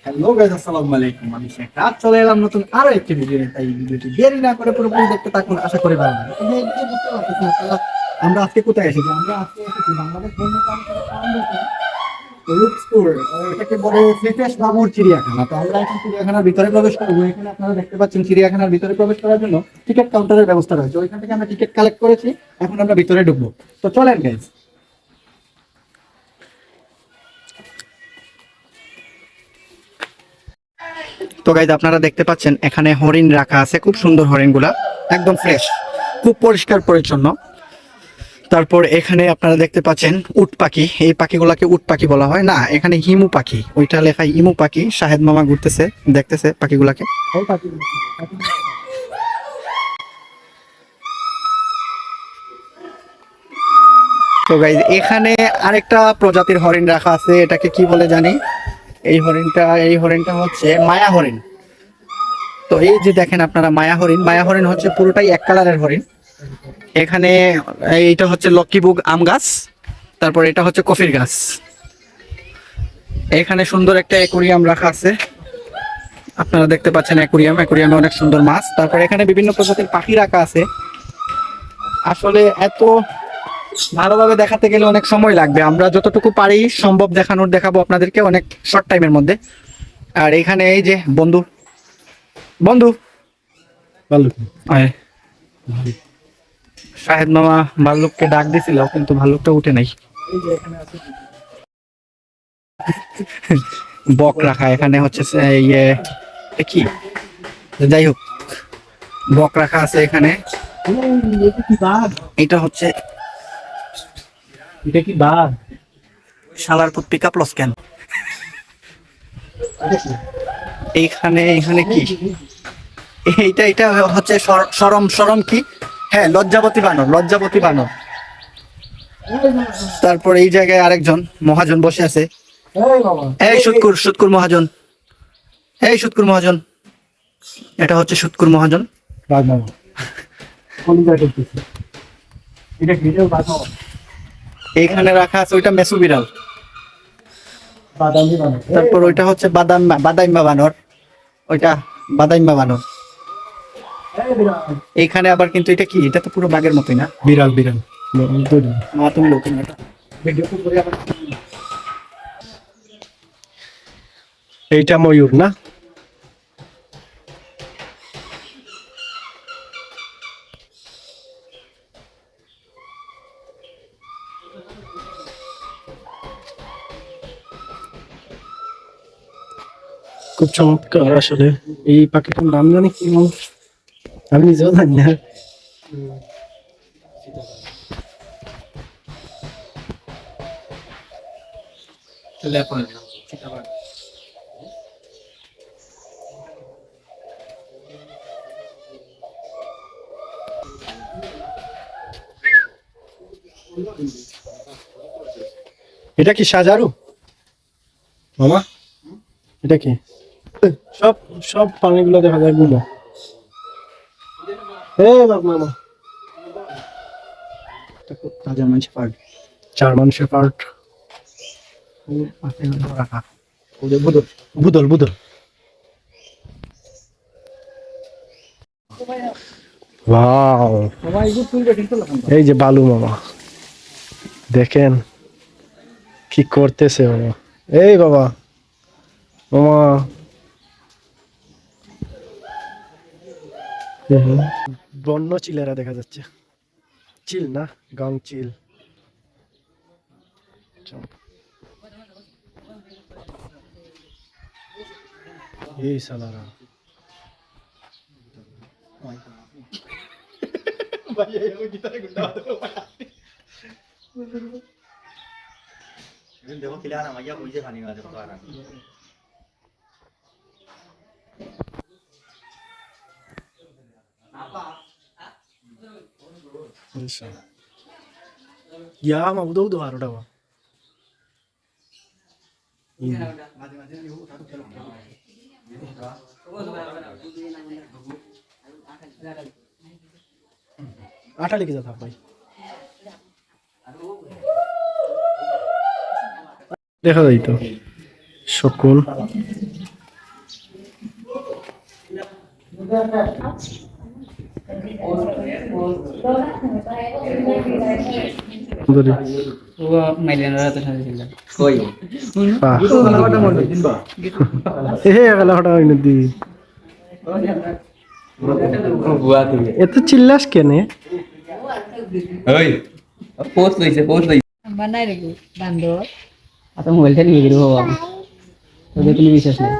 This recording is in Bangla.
হ্যালো গাইস, আসসালামু আলাইকুম। আমি শেখ রাত চলে এলাম নতুন আরো একটি ভিডিও নিয়ে। তাই ভিডিওটি দেরি না করে পুরোপুরি দেখতে থাকুন, আশা করি ভালো লাগবে। এই যে বুঝতে পারতেছেন আপনারা, আমরা আজকে কোথায় এসেছি? আমরা আজকে এসেছি বাংলাদেশ বন্যপ্রাণী ফাউন্ডেশন রূপসপুর, এটাকে বলে শ্রীকেশ বাবুর চিড়িয়াখানা। তো আমরা এখন চিড়িয়াখানার ভিতরে প্রবেশ করবো। এখানে আপনারা দেখতে পাচ্ছেন চিড়িয়াখানার ভিতরে প্রবেশ করার জন্য টিকিট কাউন্টারের ব্যবস্থা রয়েছে। ওইখান থেকে আমরা টিকিট কালেক্ট করেছি, এখন আমরা ভিতরে ঢুকবো। তো চলেন গাইস। তো গাইজ আপনারা দেখতে পাচ্ছেন এখানে হরিণ রাখা আছে, খুব সুন্দর হরিণগুলা, একদম ফ্রেশ, খুব পরিষ্কার পরিচ্ছন্ন। তারপর এখানে আপনারা দেখতে পাচ্ছেন উট পাখি, এই পাখিগুলাকে উট পাখি বলা হয় না, এখানে হিমু পাখি, ওইটা লেখায় ইমু পাখি। শাহেদ মামা ঘুরতেছে, দেখতেছে পাখিগুলাকে। তো গাইজ এখানে আরেকটা প্রজাতির হরিণ রাখা আছে, এটাকে কি বলে জানি। এই হরিণটা হচ্ছে মায়া হরিণ। তো এই যে দেখেন আপনারা মায়া হরিণ হচ্ছে পুরোটাই এক কালারের হরিণ। এখানে এইটা হচ্ছে লক্ষ্মীবুগ আম গাছ, তারপর এটা হচ্ছে কফির গাছ। এখানে সুন্দর একটা অ্যাকুরিয়াম রাখা আছে, আপনারা দেখতে পাচ্ছেন অ্যাকুরিয়ামে অনেক সুন্দর মাছ। তারপর এখানে বিভিন্ন প্রজাতির পাখি রাখা আছে। আসলে এত ভালোভাবে দেখাতে গেলে অনেক সময় লাগবে, আমরা যতটুকু পারি সম্ভব দেখাবো আপনাদেরকে অনেক শর্ট টাইমের মধ্যে। আর এখানে এই যে বন্ধু বন্ধু ভালো, শাহেদ মামা ভাল্লুককে ডাক দিছিল, কিন্তু ভাল্লুকটা উঠে নাই। বক রাখা এখানে হচ্ছে ইয়ে কি, যাই হোক, বক রাখা আছে এখানে। এটা হচ্ছে, এটা কি বাঘ? শালার পুত পিক আপ লস কেন এইখানে? এখানে কি এটা হচ্ছে সরম সরম কি, হ্যাঁ, লজ্জাবতী বানর। তারপর এই জায়গায় আরেকজন মহাজন বসে আছে। এই সুৎকুর মহাজন, এটা হচ্ছে সুৎকুর মহাজন। এইখানে রাখা আছে ওইটা মেসু বিড়াল। তারপর ওইটা হচ্ছে বাদাইম্মা বানর, ওইটা বাদাইম্মা বানর। এইখানে আবার কিন্তু এটা কি, এটা তো পুরো বাঘের মতোই না, বিড়াল তুমি লোক না, এটা এইটা ময়ূর না? খুব চমৎকার আসলে। এই পাখিটার নাম জানি কি, আমি নিজেও জানি না। এটা কি সাজারু মামা? এটা কি? সব সব পানিগুলো দেখা যায় গুলো। মামা, জার্মান শেফার্ড রাখা। বুদল বুদল। ওয়াও, এই যে বালু মামা, দেখেন কি করতেছে মামা। এই বাবা মামা, বন্য চিলেরা দেখা যাচ্ছে। চিল না, গাং চিল। এই সালারা देखो खिलाना भैया मुझे खाने वाले बता रहा Ya mau udah haru dah. आटा लेके जाता भाई। দেখা যাই তো শকুন। ধরি ও মাইলেনারা তো সাথে ছিল বাহ দুটো কালারটা মনে দিন বা এ গেল হঠাৎ হইনি দি এত চিল্লাস কেনে পোস্ট লইছে বানাই রে বান্দর আচ্ছা মোবাইলটা নিয়ে গেল বাবা তোদের কোনো বিশ্বাস নেই